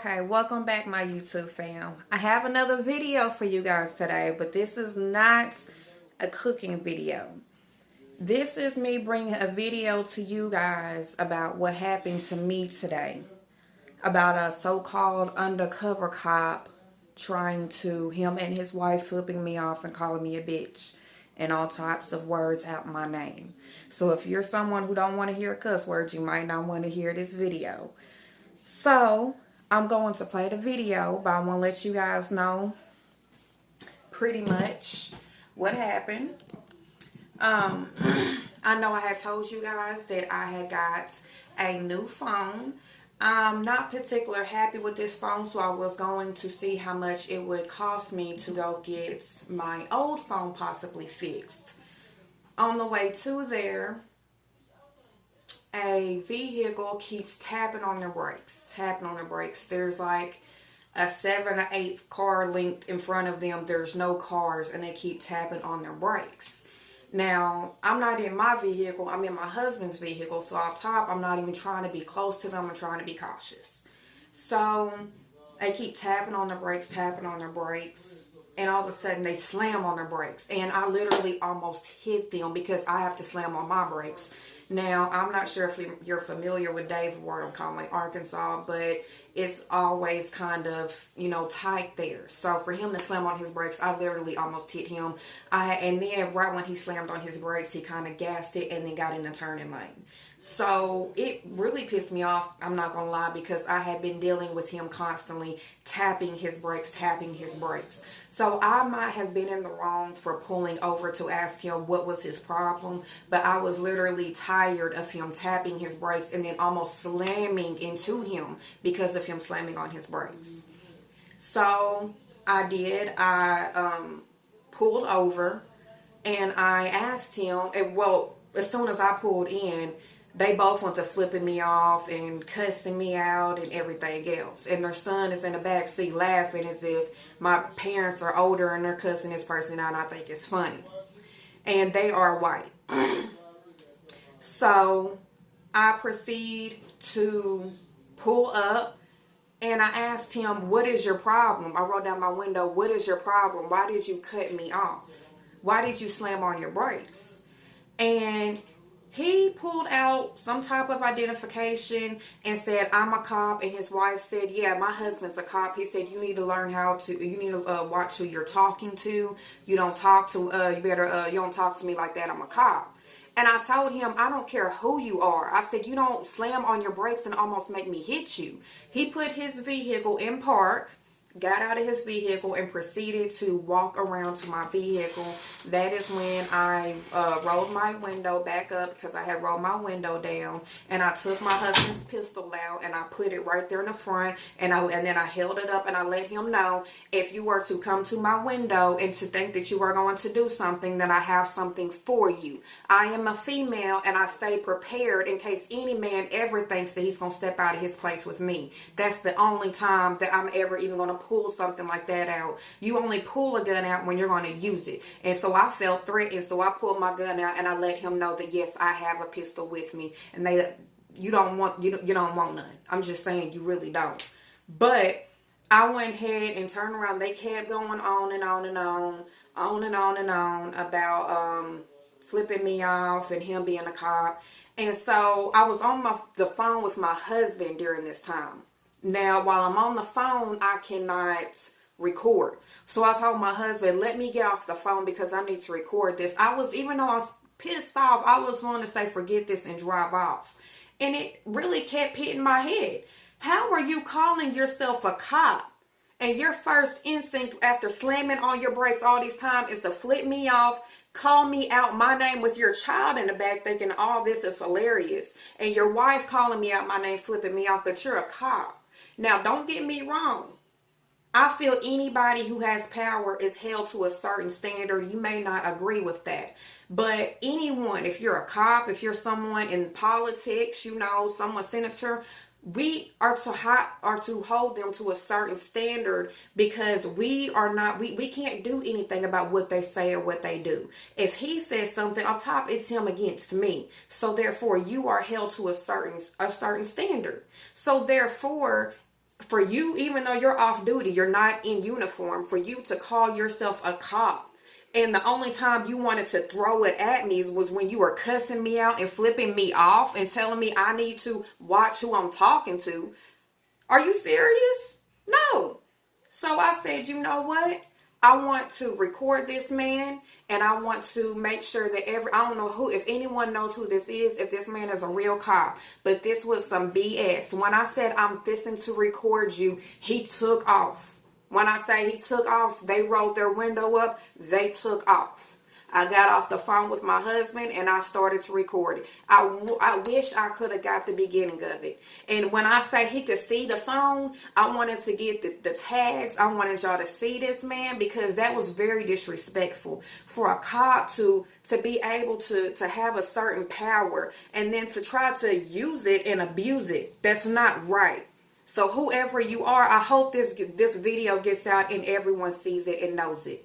Okay, welcome back my YouTube fam. I have another video for you guys today, but this is not a cooking video. This is me bringing a video to you guys about what happened to me today. About a so-called undercover cop him and his wife flipping me off and calling me a bitch and all types of words out my name. So if you're someone who don't want to hear cuss words, you might not want to hear this video. So I'm going to play the video, but I want to let you guys know pretty much what happened. I know I had told you guys that I had got a new phone. I'm not particularly happy with this phone, so I was going to see how much it would cost me to go get my old phone possibly fixed. On the way to there, a vehicle keeps tapping on their brakes. There's like a 7 or 8 car linked in front of them. There's no cars, and they keep tapping on their brakes. Now, I'm not in my vehicle. I'm in my husband's vehicle. So off top, I'm not even trying to be close to them. I'm trying to be cautious. So they keep tapping on their brakes. And all of a sudden, they slam on their brakes. And I literally almost hit them because I have to slam on my brakes. Now, I'm not sure if you're familiar with Dave Ward on Conway, Arkansas, but it's always kind of, tight there. So for him to slam on his brakes, I literally almost hit him. And then right when he slammed on his brakes, he kind of gassed it and then got in the turning lane. So it really pissed me off, I'm not going to lie, because I had been dealing with him constantly tapping his brakes. So I might have been in the wrong for pulling over to ask him what was his problem, but I was literally tired of him tapping his brakes and then almost slamming into him because of him slamming on his brakes. So I did. I pulled over and I asked him, as soon as I pulled in, they both went to flipping me off and cussing me out and everything else. And their son is in the back seat laughing as if my parents are older and they're cussing this person out, and I think it's funny. And they are white. So I proceed to pull up and I asked him, what is your problem? I rolled down my window, what is your problem? Why did you cut me off? Why did you slam on your brakes? And he pulled out some type of identification and said, I'm a cop. And his wife said, yeah, my husband's a cop. He said, you need to learn you need to watch who you're talking to. You don't talk to, you don't talk to me like that. I'm a cop. And I told him, I don't care who you are. I said, you don't slam on your brakes and almost make me hit you. He put his vehicle in park, got out of his vehicle, and proceeded to walk around to my vehicle. That is when I rolled my window back up, because I had rolled my window down, and I took my husband's pistol out and I put it right there in the front, and then I held it up and I let him know, if you were to come to my window and to think that you were going to do something, then I have something for you. I am a female and I stay prepared in case any man ever thinks that he's going to step out of his place with me. That's the only time that I'm ever even going to pull something like that out. You only pull a gun out when you're going to use it. And so I felt threatened, so I pulled my gun out and I let him know that yes, I have a pistol with me. And you don't want none. I'm just saying, you really don't. But I went ahead and turned around. They kept going on and on about flipping me off and him being a cop. And so I was on the phone with my husband during this time. Now, while I'm on the phone, I cannot record. So I told my husband, let me get off the phone because I need to record this. Even though I was pissed off, I was wanting to say, forget this and drive off. And it really kept hitting my head. How are you calling yourself a cop? And your first instinct after slamming on your brakes all this time is to flip me off, call me out my name with your child in the back thinking all this is hilarious. And your wife calling me out my name, flipping me off, but you're a cop. Now, don't get me wrong. I feel anybody who has power is held to a certain standard. You may not agree with that. But anyone, if you're a cop, if you're someone in politics, someone senator, we are to hold them to a certain standard, because we can't do anything about what they say or what they do. If he says something up top, it's him against me. So therefore, you are held to a certain standard. So therefore, For you, even though you're off duty, you're not in uniform, for you to call yourself a cop, and the only time you wanted to throw it at me was when you were cussing me out and flipping me off and telling me I need to watch who I'm talking to. Are you serious? No. So I said, you know what? I want to record this man, and I want to make sure that I don't know who, if anyone knows who this is, if this man is a real cop, but this was some BS. When I said I'm fisting to record you, he took off. When I say he took off, they rolled their window up, they took off. I got off the phone with my husband and I started to record it. I wish I could have got the beginning of it. And when I say he could see the phone, I wanted to get the tags. I wanted y'all to see this man, because that was very disrespectful for a cop to be able to have a certain power and then to try to use it and abuse it. That's not right. So whoever you are, I hope this video gets out and everyone sees it and knows it.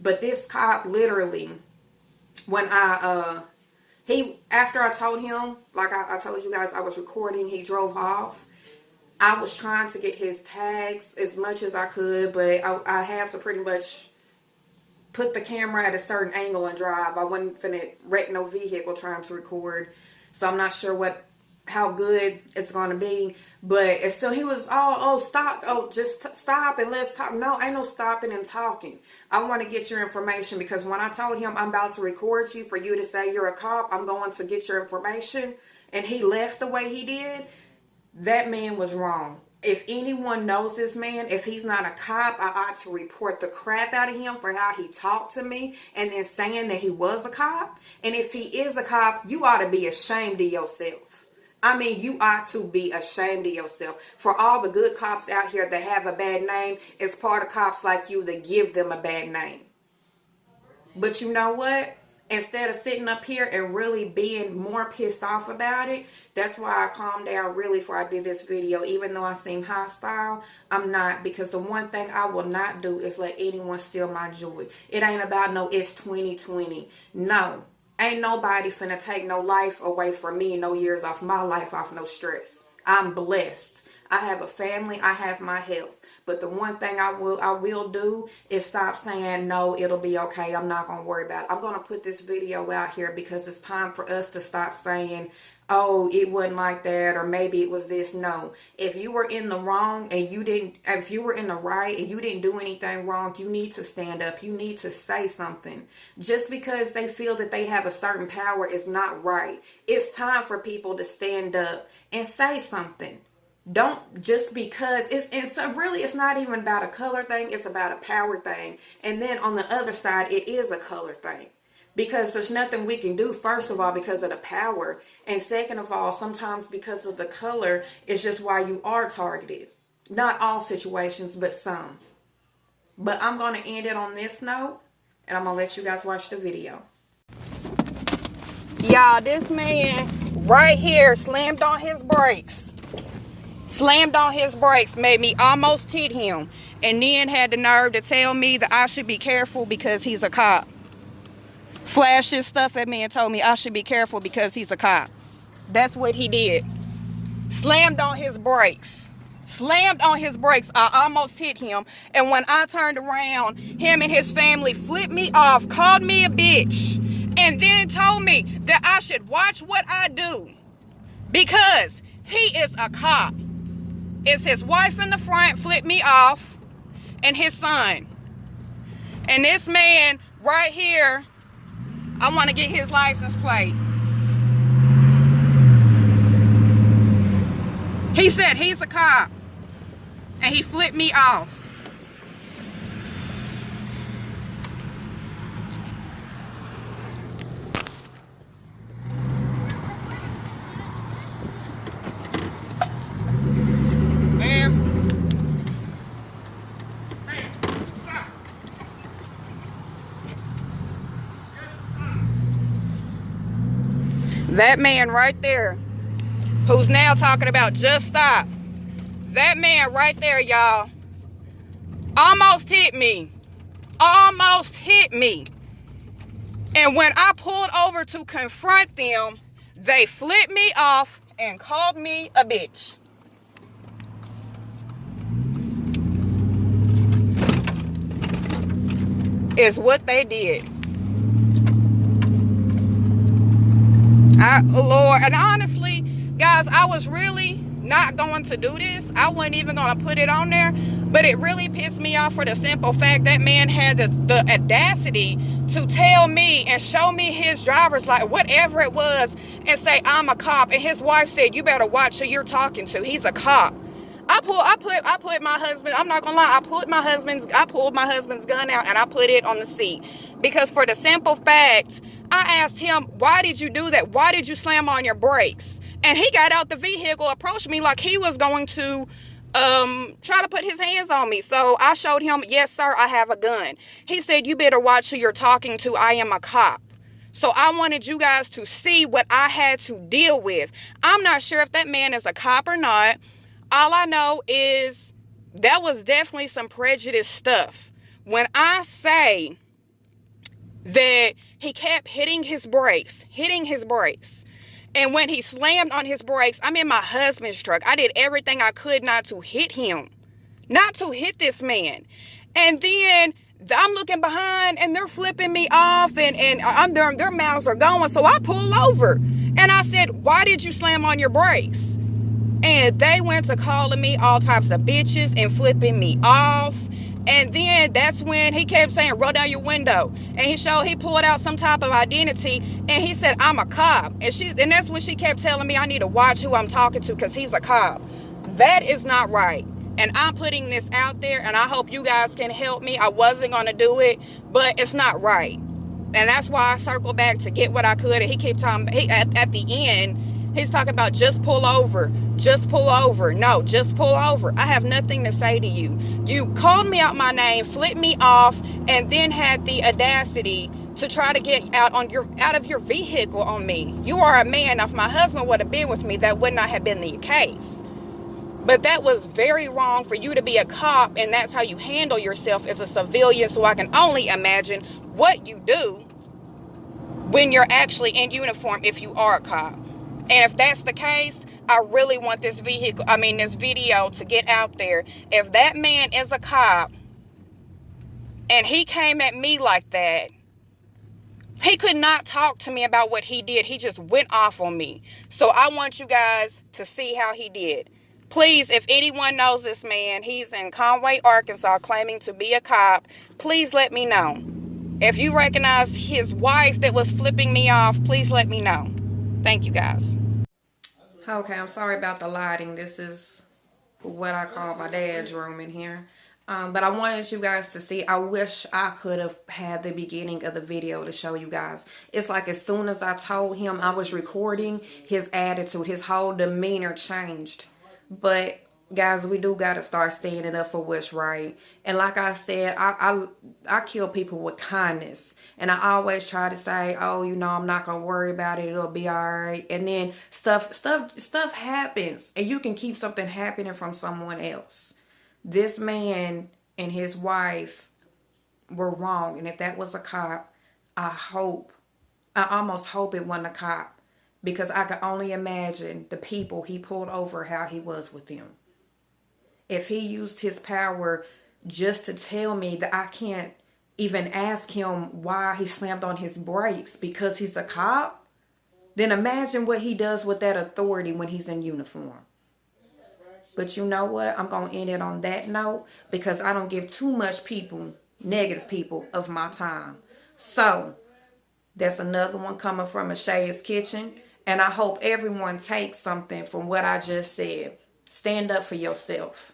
But this cop literally, when after I told him, like I told you guys, I was recording, he drove off. I was trying to get his tags as much as I could, but I had to pretty much put the camera at a certain angle and drive. I wasn't finna wreck no vehicle trying to record. So I'm not sure how good it's going to be. But so he was, stop. Just stop and let's talk. No, ain't no stopping and talking. I want to get your information, because when I told him I'm about to record you for you to say you're a cop, I'm going to get your information, and he left the way he did, that man was wrong. If anyone knows this man, if he's not a cop, I ought to report the crap out of him for how he talked to me and then saying that he was a cop. And if he is a cop, you ought to be ashamed of yourself. I mean, you ought to be ashamed of yourself. For all the good cops out here that have a bad name, it's part of cops like you that give them a bad name. But you know what? Instead of sitting up here and really being more pissed off about it, that's why I calmed down really before I did this video. Even though I seem hostile, I'm not. Because the one thing I will not do is let anyone steal my joy. It ain't about no it's 2020. No. Ain't nobody finna take no life away from me, no years off my life, off no stress. I'm blessed. I have a family. I have my health. But the one thing I will do is stop saying, no, it'll be okay. I'm not going to worry about it. I'm going to put this video out here because it's time for us to stop saying, oh, it wasn't like that, or maybe it was this. No. If you were in the wrong and if you were in the right and you didn't do anything wrong, you need to stand up. You need to say something. Just because they feel that they have a certain power is not right. It's time for people to stand up and say something. Don't just because it's not even about a color thing. It's about a power thing. And then on the other side, it is a color thing. Because there's nothing we can do, first of all, because of the power. And second of all, sometimes because of the color, it's just why you are targeted. Not all situations, but some. But I'm going to end it on this note, and I'm going to let you guys watch the video. Y'all, this man right here slammed on his brakes. Slammed on his brakes, made me almost hit him. And then had the nerve to tell me that I should be careful because he's a cop. Flashed his stuff at me and told me I should be careful because he's a cop. That's what he did. Slammed on his brakes. Slammed on his brakes. I almost hit him. And when I turned around, him and his family flipped me off, called me a bitch, and then told me that I should watch what I do because he is a cop. It's his wife in the front flipped me off and his son. And this man right here, I want to get his license plate. He said he's a cop. And he flipped me off. That man right there, who's now talking about just stop. That man right there, y'all, almost hit me. Almost hit me. And when I pulled over to confront them, they flipped me off and called me a bitch. is what they did. Lord, and honestly, guys, I was really not going to do this. I wasn't even going to put it on there, but it really pissed me off for the simple fact that man had the audacity to tell me and show me his driver's license, whatever it was, and say, I'm a cop. And his wife said, you better watch who you're talking to. He's a cop. I put my husband, I'm not gonna lie, I pulled my husband's gun out and I put it on the seat. Because for the simple fact, I asked him, why did you do that? Why did you slam on your brakes? And he got out the vehicle, approached me like he was going to try to put his hands on me. So I showed him, yes, sir, I have a gun. He said, you better watch who you're talking to. I am a cop. So I wanted you guys to see what I had to deal with. I'm not sure if that man is a cop or not. All I know is that was definitely some prejudice stuff. When I say that he kept hitting his brakes. And when he slammed on his brakes, I'm in my husband's truck. I did everything I could not to hit him. Not to hit this man. And then I'm looking behind and they're flipping me off and their mouths are going. So I pull over. And I said, why did you slam on your brakes? And they went to calling me all types of bitches and flipping me off. And then that's when he kept saying, roll down your window. And he pulled out some type of identity and he said, I'm a cop. And that's when she kept telling me I need to watch who I'm talking to because he's a cop. That is not right. And I'm putting this out there and I hope you guys can help me. I wasn't going to do it, but it's not right. And that's why I circled back to get what I could. And he kept talking, at the end, he's talking about just pull over. Just pull over. No, just pull over. I have nothing to say to you. You called me out my name, flipped me off, and then had the audacity to try to get out of your vehicle on me. You are a man. If my husband would have been with me, that would not have been the case. But that was very wrong for you to be a cop, and that's how you handle yourself as a civilian. So I can only imagine what you do when you're actually in uniform if you are a cop. And if that's the case, I really want this video to get out there. If that man is a cop and he came at me like that, he could not talk to me about what he did. He just went off on me. So I want you guys to see how he did. Please, if anyone knows this man, he's in Conway, Arkansas, claiming to be a cop. Please let me know. If you recognize his wife that was flipping me off, please let me know. Thank you, guys. Okay, I'm sorry about the lighting. This is what I call my dad's room in here. But I wanted you guys to see. I wish I could have had the beginning of the video to show you guys. It's like as soon as I told him I was recording, his attitude, his whole demeanor changed. But guys, we do got to start standing up for what's right. And like I said, I kill people with kindness. And I always try to say, oh, you know, I'm not going to worry about it. It'll be all right. And then stuff happens. And you can keep something happening from someone else. This man and his wife were wrong. And if that was a cop, I almost hope it wasn't a cop. Because I can only imagine the people he pulled over, how he was with them. If he used his power just to tell me that I can't even ask him why he slammed on his brakes because he's a cop, then imagine what he does with that authority when he's in uniform. But you know what? I'm going to end it on that note because I don't give too much negative people of my time. So, that's another one coming from A Shay's Kitchen. And I hope everyone takes something from what I just said. Stand up for yourself.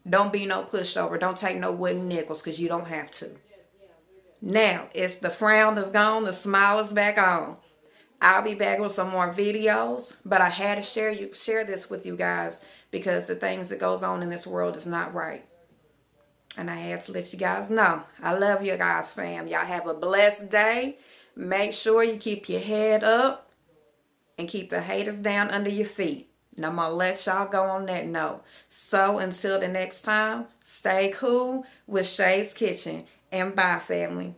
Don't be no pushover. Don't take no wooden nickels because you don't have to. Now, it's the frown is gone. The smile is back on. I'll be back with some more videos. But I had to share this with you guys because the things that goes on in this world is not right. And I had to let you guys know. I love you guys, fam. Y'all have a blessed day. Make sure you keep your head up and keep the haters down under your feet. And I'm going to let y'all go on that note. So until the next time, stay cool with Shay's Kitchen. And bye, family.